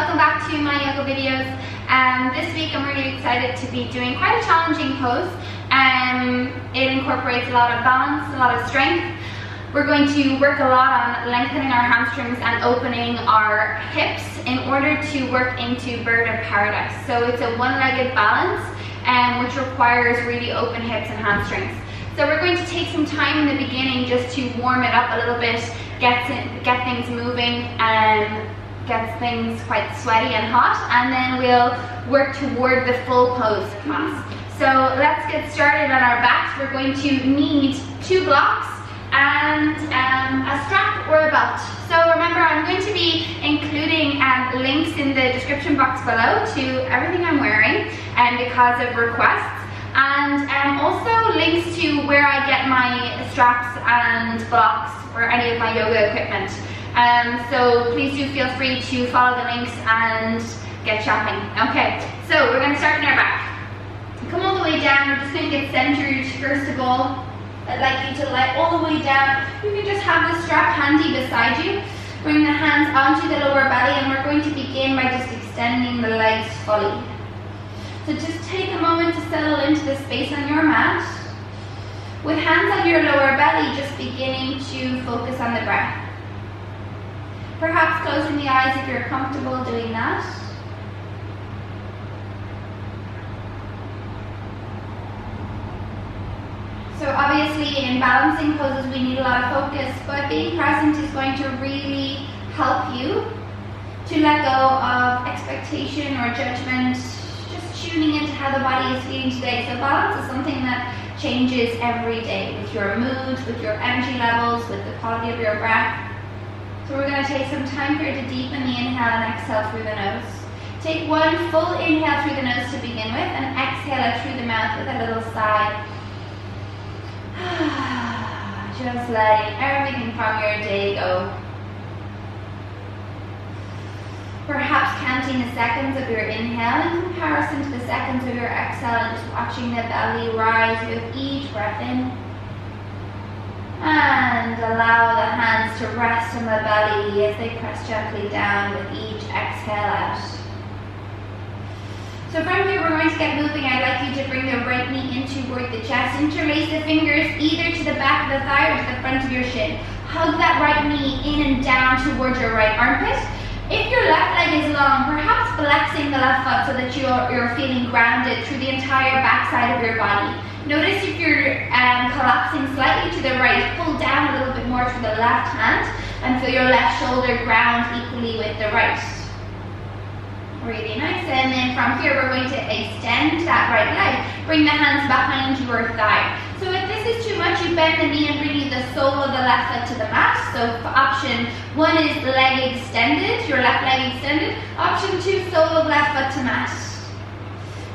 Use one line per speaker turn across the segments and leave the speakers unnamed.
welcome back to my yoga videos. This week I'm really excited to be doing quite a challenging pose. It incorporates a lot of balance, a lot of strength. We're going to work a lot on lengthening our hamstrings and opening our hips in order to work into bird of paradise. So it's a one-legged balance which requires really open hips and hamstrings. So we're going to take some time in the beginning just to warm it up a little bit, get things moving and get things quite sweaty and hot, and then we'll work toward the full pose class. So let's get started on our backs. We're going to need 2 blocks and a strap or a belt. So remember, I'm going to be including links in the description box below to everything I'm wearing because of requests, and also links to where I get my straps and blocks for any of my yoga equipment. So please do feel free to follow the links and get shopping. Okay, so we're going to start in our back. Come all the way down. We're just going to get centered first of all. I'd like you to let all the way down. You can just have the strap handy beside you. Bring the hands onto the lower belly, and we're going to begin by just extending the legs fully. So just take a moment to settle into the space on your mat. With hands on your lower belly, just beginning to focus on the breath. Perhaps closing the eyes if you're comfortable doing that. So obviously in balancing poses we need a lot of focus, but being present is going to really help you to let go of expectation or judgment, just tuning into how the body is feeling today. So balance is something that changes every day with your mood, with your energy levels, with the quality of your breath. So we're going to take some time here to deepen the inhale and exhale through the nose. Take one full inhale through the nose to begin with, and exhale it through the mouth with a little sigh. Just letting everything from your day go. Perhaps counting the seconds of your inhale in comparison to the seconds of your exhale, and just watching the belly rise with each breath in. And allow the hands to rest on the belly as they press gently down with each exhale out. So from here we're going to get moving. I'd like you to bring the right knee in toward the chest. Interlace the fingers either to the back of the thigh or to the front of your shin. Hug that right knee in and down towards your right armpit. If your left leg is long, perhaps flexing the left foot so that you're feeling grounded through the entire backside of your body. Notice if you're collapsing slightly to the right, pull down a little bit more to the left hand and feel your left shoulder ground equally with the right. Really nice. And then from here we're going to extend that right leg. Bring the hands behind your thigh. So if this is too much, you bend the knee and bring the sole of the left foot to the mat. So option 1 is leg extended, your left leg extended. Option 2, sole of left foot to mat.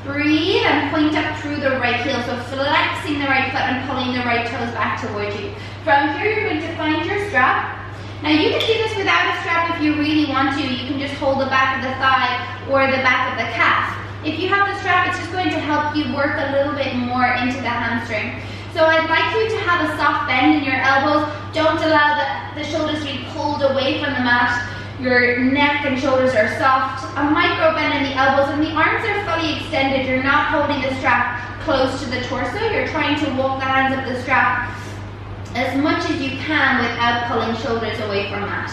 Breathe and point up through the right heel. So flexing the right foot and pulling the right toes back towards you. From here you're going to find your strap. Now you can do this without a strap if you really want to. You can just hold the back of the thigh or the back of the calf. If you have the strap, it's just going to help you work a little bit more into the hamstring. So I'd like you to have a soft bend in your elbows. Don't allow the shoulders to be pulled away from the mat. Your neck and shoulders are soft. A micro bend in the elbows, and the arms are fully extended. You're not holding the strap close to the torso. You're trying to walk the hands up the strap as much as you can without pulling shoulders away from that.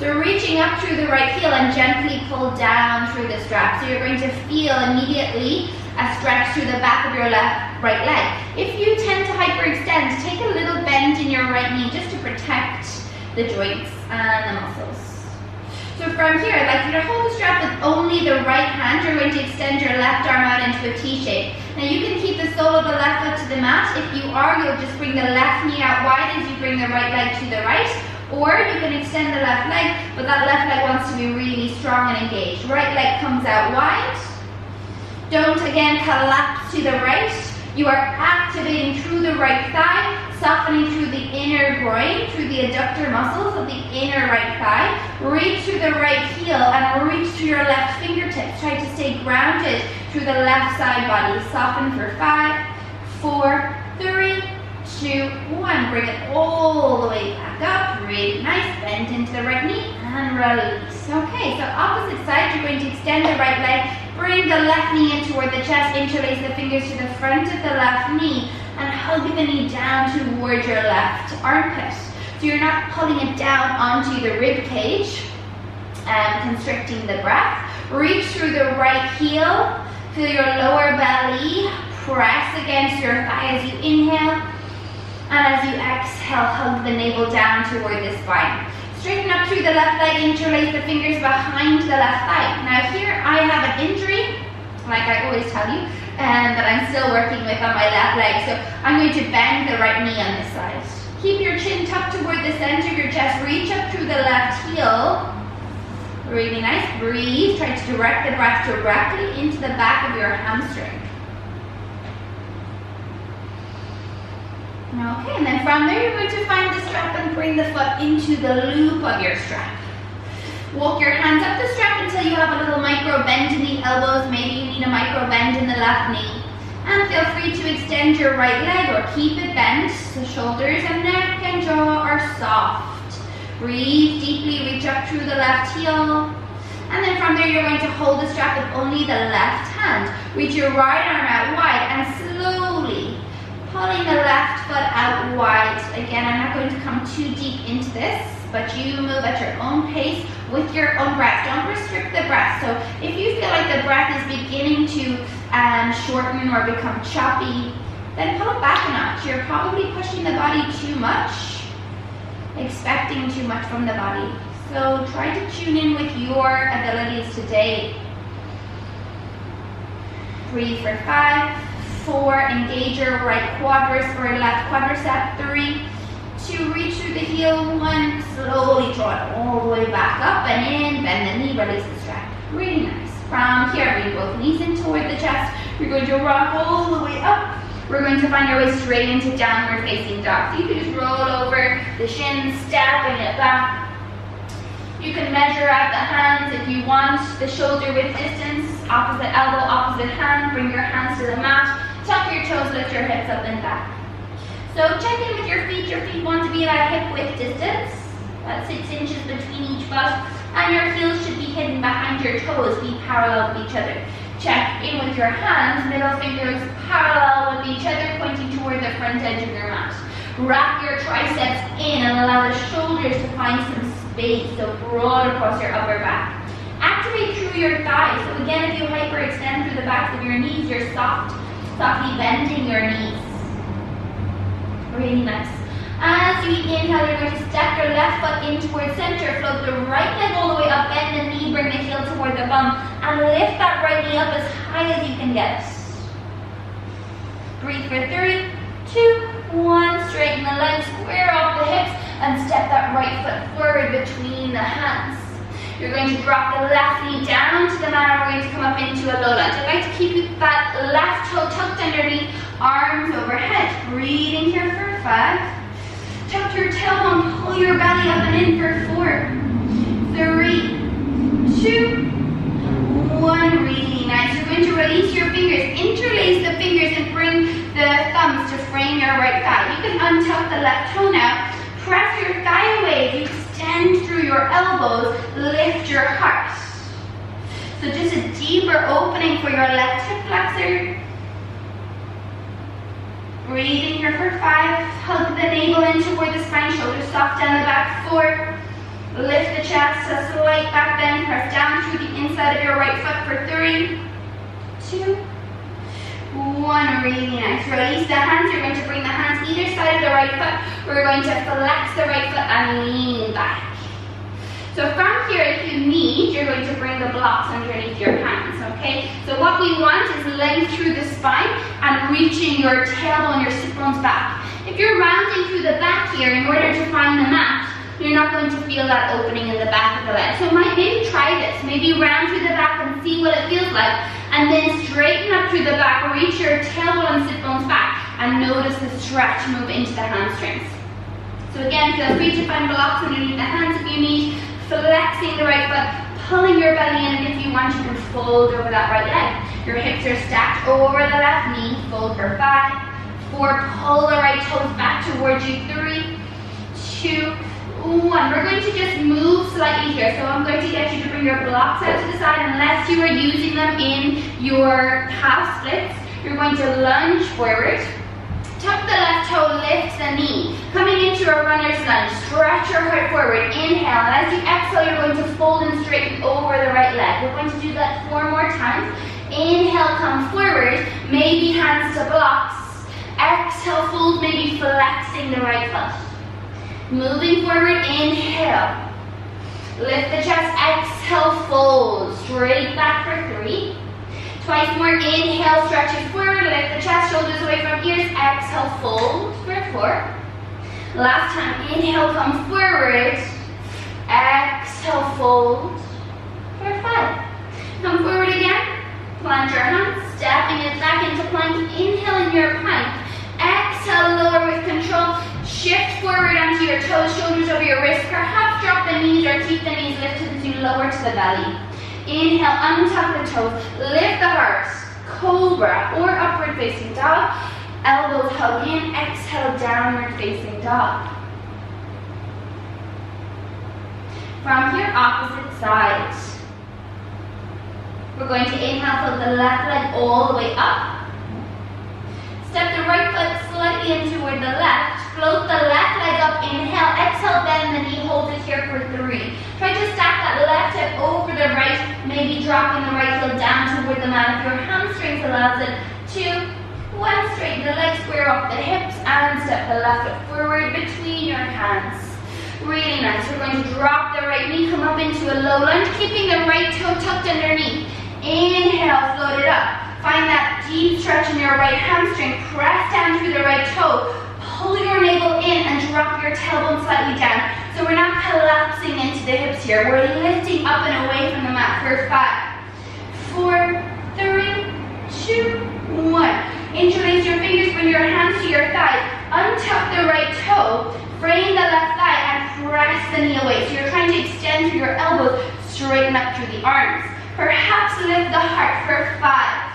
So reaching up through the right heel and gently pull down through the strap. So you're going to feel immediately a stretch through the back of your right leg. If you tend to hyperextend, take a little bend in your right knee just to protect the joints and the muscles. So from here, I'd like you to hold the strap with only the right hand. You're going to extend your left arm out into a T shape. Now you can keep the sole of the left foot to the mat. If you are, you'll just bring the left knee out wide as you bring the right leg to the right. Or you can extend the left leg, but that left leg wants to be really strong and engaged. Right leg comes out wide. Don't again collapse to the right. You are activating through the right thigh, softening through the inner groin, through the adductor muscles of the inner right thigh. Reach through the right heel and reach through your left fingertips. Try to stay grounded through the left side body. Soften for 5, 4, 3, 2, 1. Bring it all the way back up. Really nice. Bend into the right knee and release. Okay, so opposite side, you're going to extend the right leg, bring the left knee in toward the chest, interlace the fingers to the front of the left knee, and hug the knee down towards your left armpit. So you're not pulling it down onto the rib cage, constricting the breath. Reach through the right heel, feel your lower belly press against your thigh as you inhale, and as you exhale, hug the navel down toward the spine. Straighten up through the left leg, interlace the fingers behind the left thigh. Now here I have an injury, like I always tell you, that I'm still working with on my left leg. So I'm going to bend the right knee on this side. Keep your chin tucked toward the center of your chest. Reach up through the left heel. Really nice. Breathe. Try to direct the breath directly into the back of your hamstring. Okay, and then from there you're going to find the strap and bring the foot into the loop of your strap. Walk your hands up the strap until you have a little micro bend in the elbows. Maybe you need a micro bend in the left knee. And feel free to extend your right leg or keep it bent. The shoulders and neck and jaw are soft. Breathe deeply, reach up through the left heel. And then from there you're going to hold the strap with only the left hand. Reach your right arm out wide and slowly pulling the left foot out wide. Again, I'm not going to come too deep into this, but you move at your own pace with your own breath. Don't restrict the breath. So if you feel like the breath is beginning to shorten or become choppy, then pull it back a notch. You're probably pushing the body too much, expecting too much from the body. So try to tune in with your abilities today. Breathe for 5, 4, engage your right quadricep or left quadricep. 3, 2, reach through the heel. 1, slowly draw it all the way back up and in, bend the knee, release the strap. Really nice. From here, bring both knees in toward the chest. You're going to rock all the way up. We're going to find your way straight into downward facing dog. So you can just roll over the shins, stepping it back. You can measure out the hands if you want, the shoulder width distance, opposite elbow, opposite hand. Bring your hands to the mat. Tuck your toes, lift your hips up and back. So check in with your feet. Your feet want to be about hip width distance, about 6 inches between each foot, and your heels should be hidden behind your toes, be parallel with each other. Check in with your hands, middle fingers parallel with each other, pointing toward the front edge of your mat. Wrap your triceps in and allow the shoulders to find some space, so broad across your upper back. Activate through your thighs. So again, if you hyperextend through the backs of your knees, you're softly bending your knees. Really nice. As you inhale, you're going to step your left foot in towards center, float the right leg all the way up, bend the knee, bring the heel toward the bum, and lift that right knee up as high as you can get. Breathe for 3, 2, 1, straighten the legs, square off the hips, and step that right foot forward between the hands. You're going to drop the left knee down to the mat, and we're going to come up into a low lunge. I'd like to keep that left toe tucked underneath, arms overhead. Breathing here for 5. Tuck your tailbone, pull your belly up and in for 4, 3, 2, 1. Really nice. You're going to release your fingers, interlace the fingers, and bring the thumbs to frame your right thigh. You can untuck the left toe now. Press your thigh away. You extend through your elbows, lift your heart. So just a deeper opening for your left hip flexor. Breathing here for 5. Hug the navel in toward the spine, shoulders soft down the back. 4. Lift the chest, a slight back bend. Press down through the inside of your right foot for 3, 2, 1. Really nice. Release the hands. You're going to bring the hands either side of the right foot. We're going to flex the right foot and lean back. So from here, if you need, you're going to bring the blocks underneath your hands, okay? So what we want is length through the spine and reaching your tailbone, your sit bones back. If you're rounding through the back here in order to find the mat, you're not going to feel that opening in the back of the leg. So maybe try this. Maybe round through the back and see what it feels like. And then straighten up through the back, reach your tailbone and sit bones back, and notice the stretch move into the hamstrings. So again, feel free to find blocks underneath the hands if you need. Flexing the right foot, pulling your belly in, and if you want, you can fold over that right leg. Your hips are stacked over the left knee. Fold for 5, 4, pull the right toes back towards you. 3, 2, 1. We're going to just move slightly here. So I'm going to get you to bring your blocks out to the side unless you are using them in your half splits. You're going to lunge forward. Tuck the left toe, lift the knee. Coming into a runner's lunge, stretch your heart forward. Inhale. As you exhale, you're going to fold and straighten over the right leg. We're going to do that 4 more times. Inhale, come forward. Maybe hands to blocks. Exhale, fold, maybe flexing the right foot. Moving forward, inhale. Lift the chest, exhale, fold. Straight back for 3. Twice more, inhale, stretch it forward, lift the chest, shoulders away from ears, exhale, fold for 4. Last time, inhale, come forward, exhale, fold for 5. Come forward again, plant your hands, stepping it back into plank, inhale in your plank, exhale, lower with control, shift forward onto your toes, shoulders over your wrists, perhaps drop the knees or keep the knees lifted as you lower to the belly. Inhale, untuck the toes, lift the heart, cobra or upward facing dog, elbows hug in, exhale, downward facing dog. From here, opposite side. We're going to inhale, float the left leg all the way up. Step the right foot slightly in toward the left. Float the left leg up, inhale, exhale, bend the knee, hold it here for 3. Try to stack that left hip over the right, maybe dropping the right heel down toward the mat if your hamstrings allows it. 2, 1, straighten the legs, square up the hips, and step the left foot forward between your hands. Really nice. We're going to drop the right knee, come up into a low lunge, keeping the right toe tucked underneath. Inhale, float it up. Find that deep stretch in your right hamstring. Press down through the right toe. Pull your navel in and drop your tailbone slightly down. So we're not collapsing into the hips here. We're lifting up and away from the mat for 5, 4, 3, 2, 1. Interlace your fingers, bring your hands to your thighs. Untuck the right toe. Frame the left thigh and press the knee away. So you're trying to extend through your elbows, straighten up through the arms. Perhaps lift the heart for 5.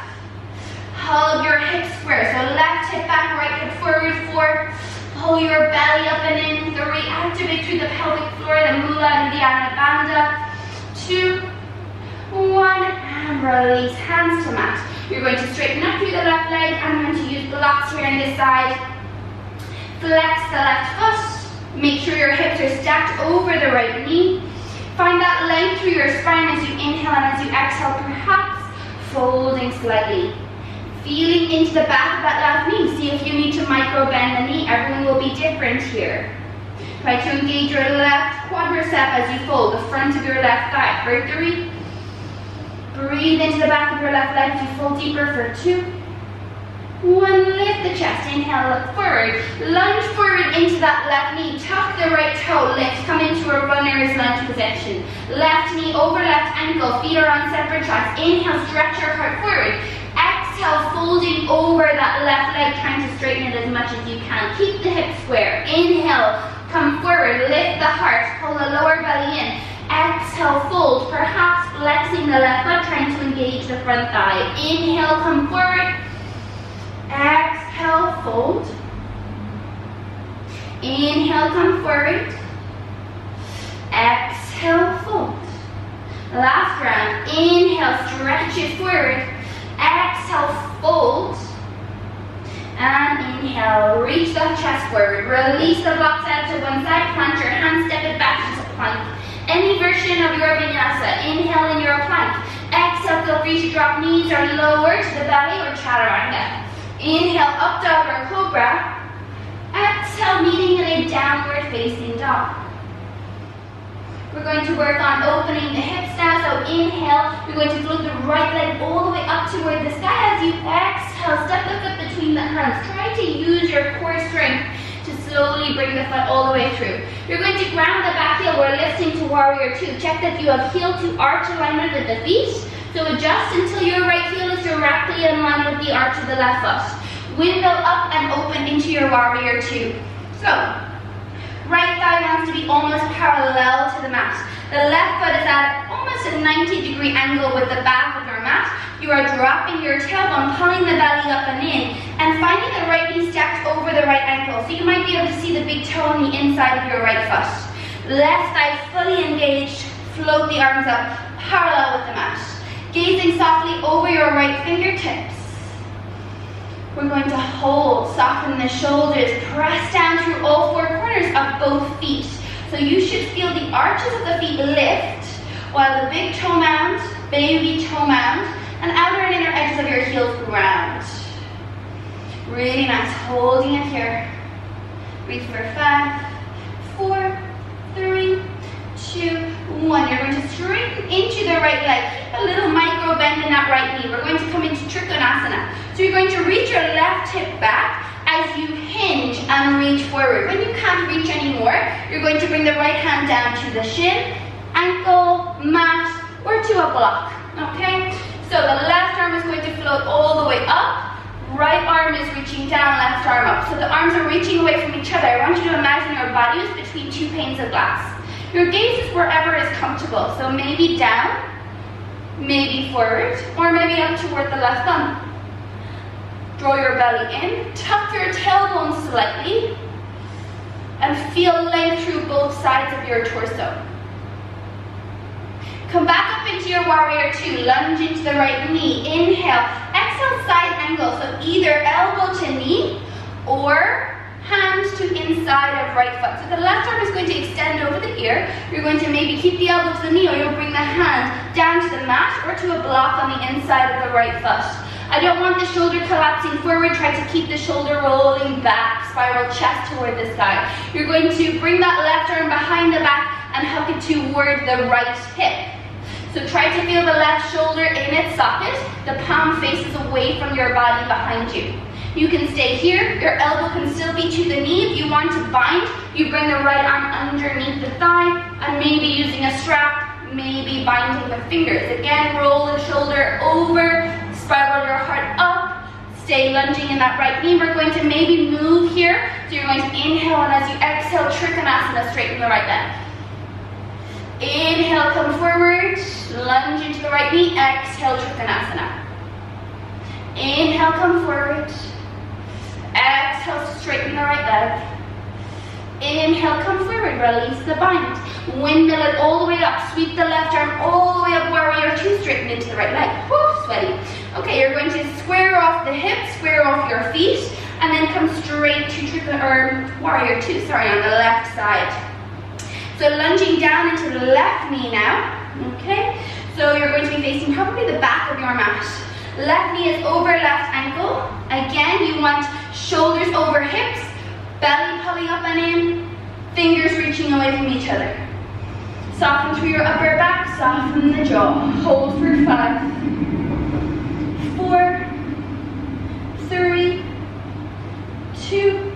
Hug your hips square. So left hip back, right hip forward. 4. Pull your belly up and in. 3. Activate through the pelvic floor, the mula and the anabandha. 2, 1. And release. Hands to mat. You're going to straighten up through the left leg. I'm going to use blocks here on this side. Flex the left foot. Make sure your hips are stacked over the right knee. Find that length through your spine as you inhale and as you exhale, perhaps folding slightly. Feeling into the back of that left knee. See if you need to micro bend the knee. Everyone will be different here. Try to engage your left quadricep as you fold the front of your left thigh for 3. Breathe into the back of your left leg as you fold deeper for 2. 1, lift the chest, inhale, look forward. Lunge forward into that left knee. Tuck the right toe, lift, come into a runner's lunge position. Left knee over left ankle, feet are on separate tracks. Inhale, stretch your heart forward. Exhale, folding over that left leg, trying to straighten it as much as you can. Keep the hips square. Inhale, come forward, lift the heart, pull the lower belly in. Exhale, fold, perhaps flexing the left foot, trying to engage the front thigh. Inhale, come forward. Exhale, fold. Inhale, come forward. Exhale, fold. Last round. Inhale, stretch it forward. Exhale, fold. And inhale, reach the chest forward. Release the blocks out to one side. Plant your hands, step it back into plank. Any version of your vinyasa. Inhale in your plank. Exhale, feel free to drop knees or lower to the belly or chaturanga. Inhale, up dog or cobra. Exhale, meeting in a downward facing dog. We're going to work on opening the hips now. So inhale, you're going to float the right leg all the way up toward the sky. As you exhale, step the foot between the hands. Try to use your core strength to slowly bring the foot all the way through. You're going to ground the back heel. We're lifting to warrior 2. Check that you have heel to arch alignment with the feet. So adjust until your right heel is directly in line with the arch of the left foot. Window up and open into your warrior 2. So, right thigh wants to be almost parallel to the mat. The left foot is at almost a 90-degree angle with the back of your mat. You are dropping your tailbone, pulling the belly up and in, and finding the right knee stacked over the right ankle. So you might be able to see the big toe on the inside of your right foot. Left thigh fully engaged, float the arms up, parallel with the mat. Gazing softly over your right fingertips. We're going to hold, soften the shoulders, press down through all four corners of both feet. So you should feel the arches of the feet lift, while the big toe mound, baby toe mound, and outer and inner edges of your heels ground. Really nice, holding it here. Breathe for 5, 4, 3, 2, 1. You're going to straighten into the right leg. Keep a little micro bend in that right knee. We're going to come into Trikonasana. So you're going to reach your left hip back as you hinge and reach forward. When you can't reach anymore, you're going to bring the right hand down to the shin, ankle, mat, or to a block. Okay? So the left arm is going to float all the way up. Right arm is reaching down, left arm up. So the arms are reaching away from each other. I want you to imagine your body is between two panes of glass. Your gaze is wherever is comfortable. So maybe down, maybe forward, or maybe up toward the left thumb. Draw your belly in, tuck your tailbone slightly, and feel length through both sides of your torso. Come back up into your warrior two, lunge into the right knee, inhale, exhale side angle, so either elbow to knee or hand to inside of right foot. So the left arm is going to extend over the ear. You're going to maybe keep the elbow to the knee, or you'll bring the hand down to the mat or to a block on the inside of the right foot. I don't want the shoulder collapsing forward. Try to keep the shoulder rolling back, spiral chest toward the sky. You're going to bring that left arm behind the back and hook it toward the right hip. So try to feel the left shoulder in its socket. The palm faces away from your body behind you. You can stay here. Your elbow can still be to the knee. If you want to bind, you bring the right arm underneath the thigh and maybe using a strap, maybe binding the fingers. Again, roll the shoulder over, spiral your heart up, stay lunging in that right knee. We're going to maybe move here. So you're going to inhale, and as you exhale, Trikonasana, straighten the right leg. Inhale, come forward, lunge into the right knee, exhale, Trikonasana. Inhale, come forward, exhale, straighten the right leg. Inhale, come forward, release the bind. Windmill it all the way up, sweep the left arm all the way up, warrior two, straighten into the right leg. Woo, sweaty. Okay, you're going to square off the hips, square off your feet, and then come straight to warrior two, on the left side. So lunging down into the left knee now, okay? So you're going to be facing probably the back of your mat. Left knee is over left ankle. Again, you want shoulders over hips, belly pulling up and in, fingers reaching away from each other. Soften through your upper back, soften the jaw. Hold for 5, 4, 3, 2,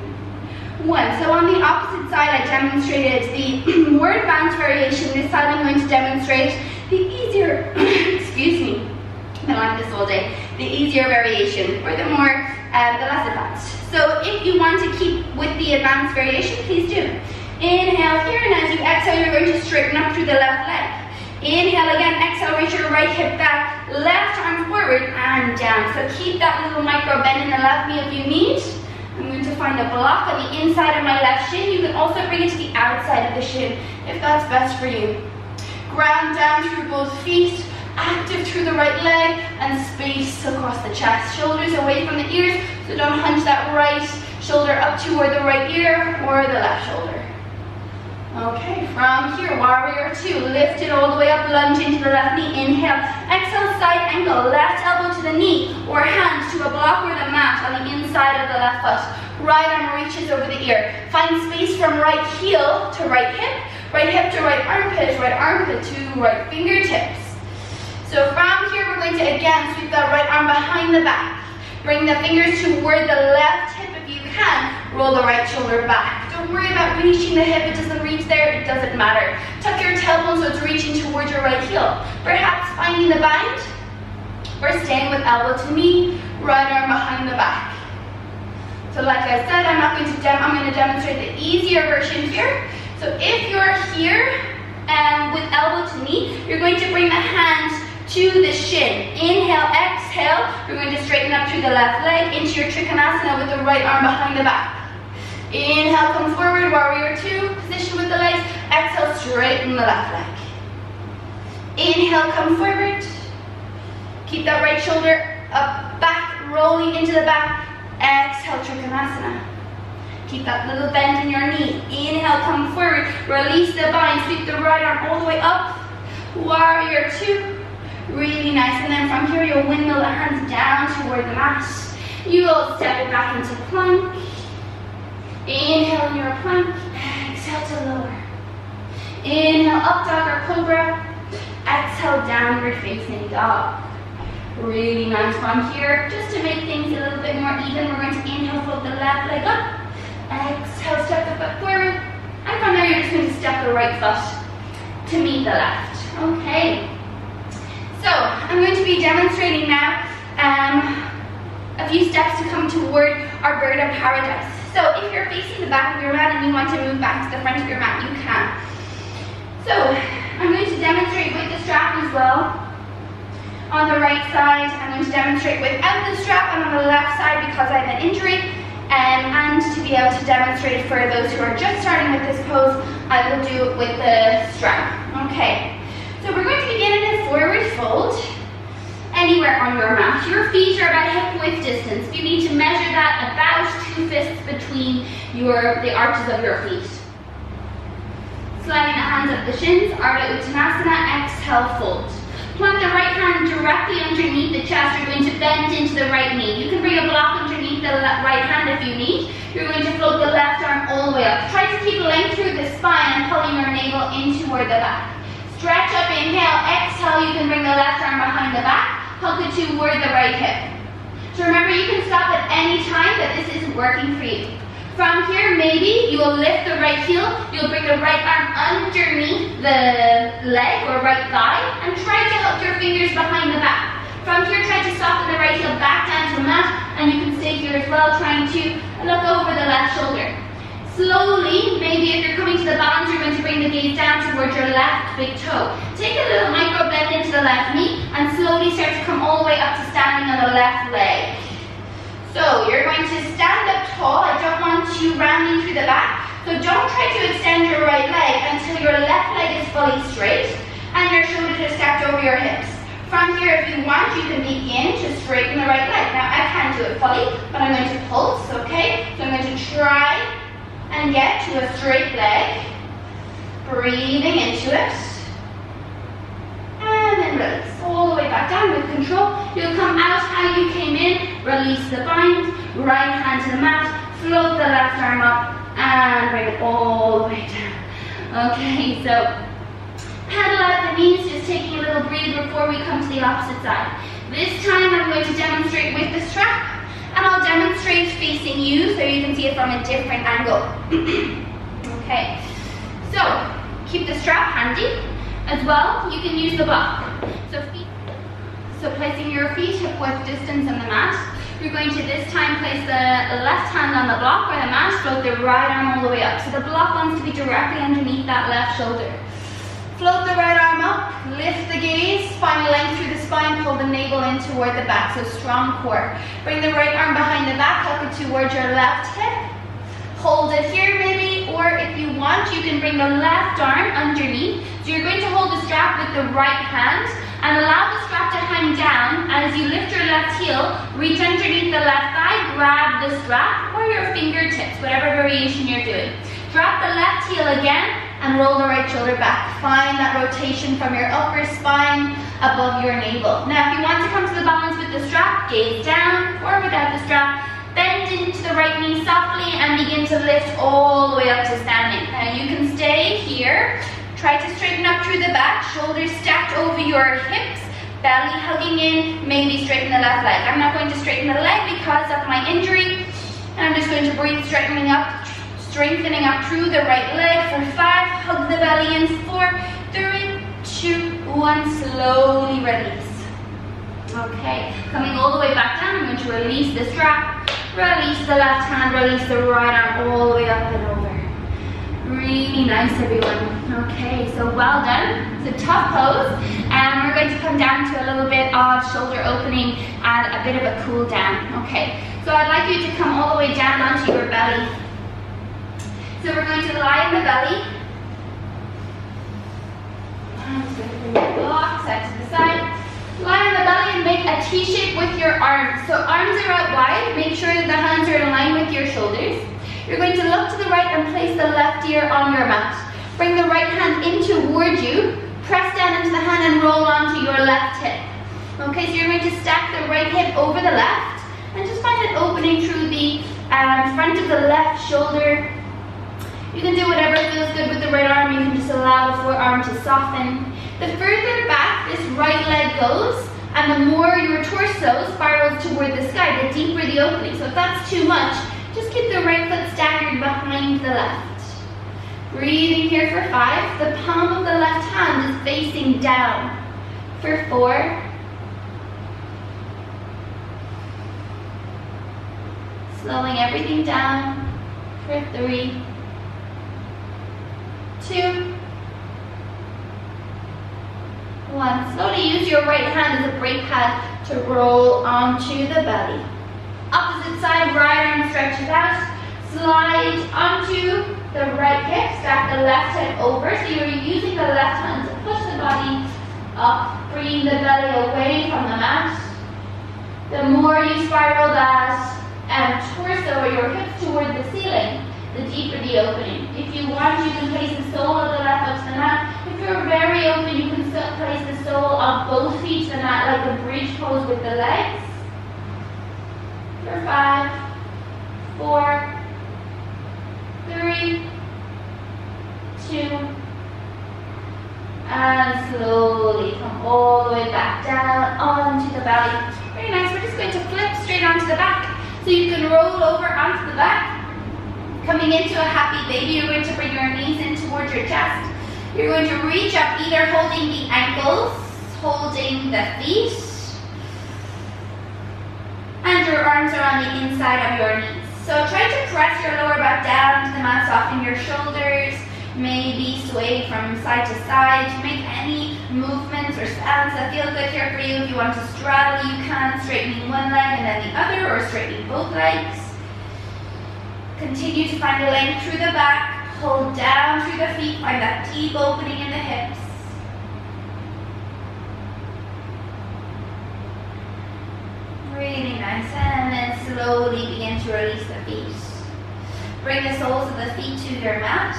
1. So on the opposite side, I demonstrated the more advanced variation. This side I'm going to demonstrate the easier, excuse me, I've been like this all day, the easier variation, or the less advanced. So if you want to keep with the advanced variation, please do. Inhale here, and as you exhale, you're going to straighten up through the left leg. Inhale again, exhale, reach your right hip back, left arm forward and down. So keep that little micro bend in the left knee if you need. I'm going to find a block on the inside of my left shin. You can also bring it to the outside of the shin if that's best for you. Ground down through both feet, active through the right leg, and space across the chest. Shoulders away from the ears, so don't hunch that right shoulder up toward the right ear or the left shoulder. Okay, from here, warrior two, lift it all the way up, lunge into the left knee, inhale, exhale, side angle, left elbow to the knee, or hands to a block or the mat on the inside of the left foot. Right arm reaches over the ear. Find space from right heel to right hip to right armpit to right fingertips. So from here, we're going to again sweep that right arm behind the back. Bring the fingers toward the left hip if you can. Roll the right shoulder back. Don't worry about reaching the hip. It doesn't reach there. It doesn't matter. Tuck your tailbone so it's reaching towards your right heel. Perhaps finding the bind or staying with elbow to knee, right arm behind the back. So like I said, I'm going to demonstrate the easier version here. So if you're here with elbow to knee, you're going to bring the hands to the shin. Inhale, exhale. You're going to straighten up through the left leg into your Trikonasana with the right arm behind the back. Inhale, come forward, warrior two, position with the legs. Exhale, Exhale, straighten the left leg. Inhale, come forward. Keep that right shoulder up, back, rolling into the back. Exhale, Trikonasana. Keep that little bend in your knee. Inhale, come forward. Release the bind. Sweep the right arm all the way up. Warrior two. Really nice. And then from here, you'll windmill the hands down toward the mat. You will step it back into plank. Inhale in your plank. Exhale to lower. Inhale, up dog or cobra. Exhale, downward facing dog. Really nice. From here, just to make things a little bit more even, we're going to inhale, float the left leg up. Exhale, step the foot forward. And from there, you're just going to step the right foot to meet the left. Okay. So, I'm going to be demonstrating now a few steps to come toward our bird of paradise. So, if you're facing the back of your mat and you want to move back to the front of your mat, you can. So, I'm going to demonstrate with the strap as well. On the right side, I'm going to demonstrate without the strap, and on the left side because I have an injury. And to be able to demonstrate for those who are just starting with this pose, I will do it with the strap. Okay, so we're going to begin in a forward fold. Anywhere on your mat. Your feet are about hip width distance. You need to measure that about 2 fists between the arches of your feet. Sliding the hands up the shins, Ardha Uttanasana, exhale, fold. Plant the right hand directly underneath the chest. You're going to bend into the right knee. You can bring a block underneath the right hand if you need. You're going to float the left arm all the way up. Try to keep length through the spine and pulling your navel in toward the back. Stretch up, inhale, exhale. You can bring the left arm behind the back. Hug it toward the right hip. So remember, you can stop at any time that this isn't working for you. From here, maybe you will lift the right heel, you'll bring the right arm underneath the leg or right thigh, and try to hook your fingers behind the back. From here, try to soften the right heel back down to the mat, and you can stay here as well, trying to look over the left shoulder. Slowly, maybe if you're coming to the balance, you're going to bring the gaze down towards your left big toe. Take a little micro bend into the left knee, and slowly start to come all the way up to standing on the left leg. So you're going to stand up tall. I don't want you rounding through the back. So don't try to extend your right leg until your left leg is fully straight and your shoulders are stacked over your hips. From here, if you want, you can begin to straighten the right leg. Now, I can't do it fully, but I'm going to pulse, okay? So I'm going to try and get to a straight leg. Breathing into it. And then release all the way back down with control. You'll come out how you came in, release the bind, right hand to the mat, float the left arm up, and bring it all the way down. Okay, so pedal out the knees, just taking a little breather before we come to the opposite side. This time I'm going to demonstrate with the strap, and I'll demonstrate facing you so you can see it from a different angle. Okay, so keep the strap handy. As well, you can use the block. So placing your feet hip width distance on the mat. You're going to this time place the left hand on the block or the mat, float the right arm all the way up. So the block wants to be directly underneath that left shoulder. Float the right arm up, lift the gaze, find length through the spine, pull the navel in toward the back, so strong core. Bring the right arm behind the back, hook it towards your left hip. Hold it here maybe, or if you want, you can bring the left arm underneath. So you're going to hold the strap with the right hand and allow the strap to hang down. As you lift your left heel, reach underneath the left thigh, grab the strap or your fingertips, whatever variation you're doing. Drop the left heel again and roll the right shoulder back. Find that rotation from your upper spine above your navel. Now, if you want to come to the balance with the strap, gaze down or without the strap. Bend into the right knee softly and begin to lift all the way up to standing. Now you can stay here. Try to straighten up through the back, shoulders stacked over your hips, belly hugging in, maybe straighten the left leg. I'm not going to straighten the leg because of my injury. And I'm just going to breathe, strengthening up through the right leg for 5. Hug the belly in 4, 3, 2, 1. Slowly release. Okay, coming all the way back down, I'm going to release the strap, release the left hand, release the right arm all the way up and over. Really nice, everyone. Okay, so well done. It's a tough pose, and we're going to come down to a little bit of shoulder opening and a bit of a cool down. Okay, so I'd like you to come all the way down onto your belly. So we're going to lie in the belly. I'm just going to bring the block side to the side. Lie on the belly and make a T shape with your arms. So arms are out wide. Make sure that the hands are in line with your shoulders. You're going to look to the right and place the left ear on your mat. Bring the right hand in toward you. Press down into the hand and roll onto your left hip. Okay, so you're going to stack the right hip over the left and just find an opening through the front of the left shoulder. You can do whatever feels good with the right arm. You can just allow the forearm to soften. The further back this right leg goes, and the more your torso spirals toward the sky, the deeper the opening. So if that's too much, just keep the right foot staggered behind the left. Breathing here for 5. The palm of the left hand is facing down. For 4. Slowing everything down. For 3. 2. 1. Slowly use your right hand as a brake pad to roll onto the belly. Opposite side, right arm stretches out. Slide onto the right hip, stack the left hip over. So you're using the left hand to push the body up, bringing the belly away from the mat. The more you spiral that torso or your hips toward the ceiling, the deeper the opening. If you want, you can place the sole of the left foot to the mat. If you're very open, you can still place the sole of both feet to the mat like a bridge pose with the legs. For 5, 4, 3, 2, and slowly come all the way back down onto the belly. Very nice. We're just going to flip straight onto the back. So you can roll over onto the back. Coming into a happy baby, you're going to bring your knees in towards your chest. You're going to reach up, either holding the ankles, holding the feet, and your arms are on the inside of your knees. So try to press your lower back down to the mat, soften your shoulders, maybe sway from side to side. Make any movements or stands that feel good here for you. If you want to straddle, you can, straightening one leg and then the other, or straightening both legs. Continue to find the length through the back, hold down through the feet, find that deep opening in the hips. Really nice, and then slowly begin to release the feet. Bring the soles of the feet to your mat.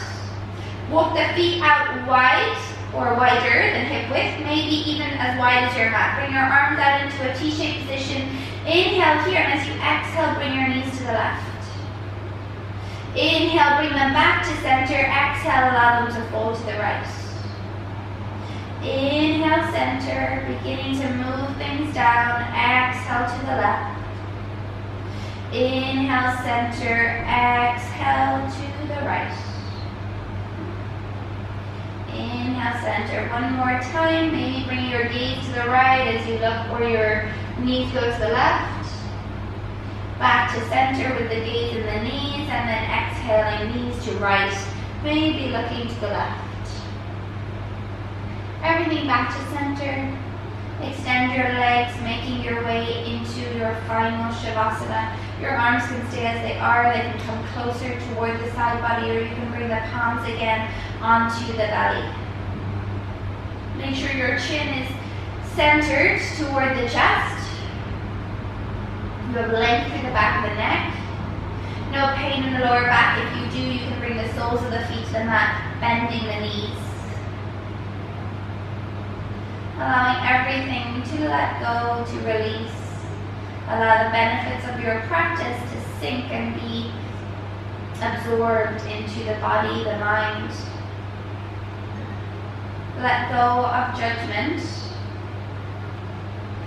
Walk the feet out wide or wider than hip width, maybe even as wide as your mat. Bring your arms out into a T-shaped position. Inhale here, and as you exhale, bring your knees to the left. Inhale, bring them back to center. Exhale, allow them to fold to the right. Inhale, center, beginning to move things down. Exhale to the left. Inhale, center. Exhale to the right. Inhale, center. One more time. Maybe bring your gaze to the right as you look, or your knees go to the left. Back to center with the gaze in the knees, and then exhaling, knees to right, maybe looking to the left. Everything back to center. Extend your legs, making your way into your final Savasana. Your arms can stay as they are. They can come closer toward the side body, or you can bring the palms again onto the belly. Make sure your chin is centered toward the chest. You have length through the back of the neck. No pain in the lower back. If you do, you can bring the soles of the feet to the mat, bending the knees. Allowing everything to let go, to release. Allow the benefits of your practice to sink and be absorbed into the body, the mind. Let go of judgment.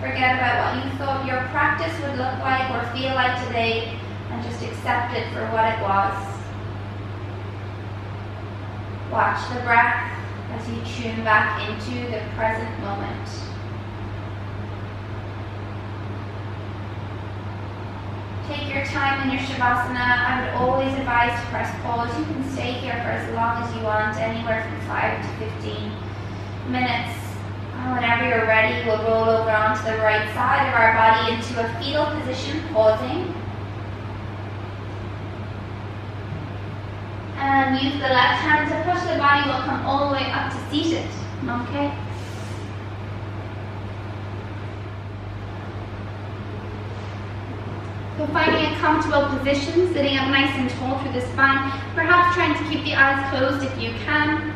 Forget about what you thought your practice would look like or feel like today, and just accept it for what it was. Watch the breath as you tune back into the present moment. Take your time in your Savasana. I would always advise to press pause. You can stay here for as long as you want, anywhere from 5 to 15 minutes. Whenever you're ready, we'll roll over onto the right side of our body into a fetal position, pausing. And use the left hand to push the body. We'll come all the way up to seated. Okay. So finding a comfortable position, sitting up nice and tall through the spine, perhaps trying to keep the eyes closed if you can.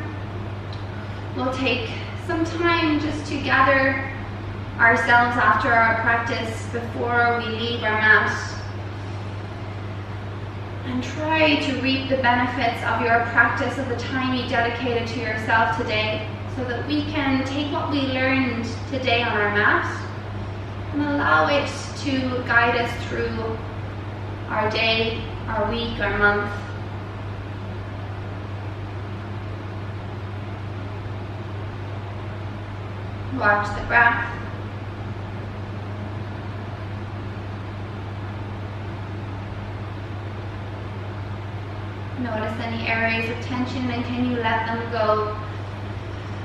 We'll take some time just to gather ourselves after our practice before we leave our mat. And try to reap the benefits of your practice, of the time you dedicated to yourself today, so that we can take what we learned today on our mat and allow it to guide us through our day, our week, our month. Watch the breath. Notice any areas of tension, and can you let them go?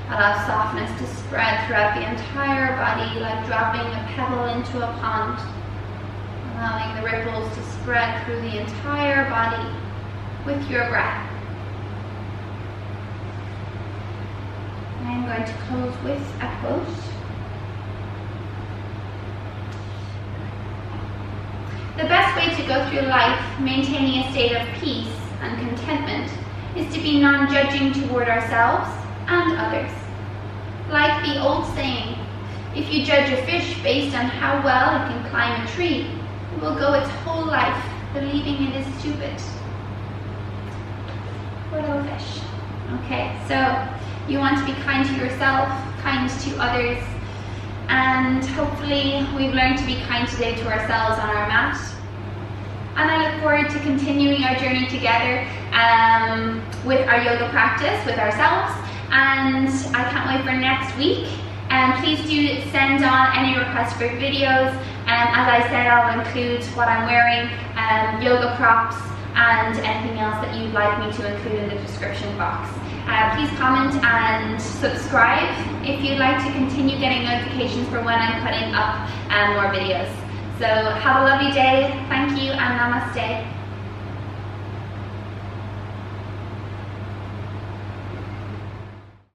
Allow softness to spread throughout the entire body, like dropping a pebble into a pond. Allowing the ripples to spread through the entire body with your breath. I'm going to close with a quote. The best way to go through life, maintaining a state of peace and contentment, is to be non-judging toward ourselves and others. Like the old saying, if you judge a fish based on how well it can climb a tree, it will go its whole life believing it is stupid. Poor little fish. Okay, so you want to be kind to yourself, kind to others, and hopefully we've learned to be kind today to ourselves on our mat. And I look forward to continuing our journey together with our yoga practice with ourselves. And I can't wait for next week. Please do send on any requests for videos. As I said, I'll include what I'm wearing, yoga props, and anything else that you'd like me to include in the description box. Please comment and subscribe if you'd like to continue getting notifications for when I'm putting up more videos. So have a lovely day. Thank you and namaste.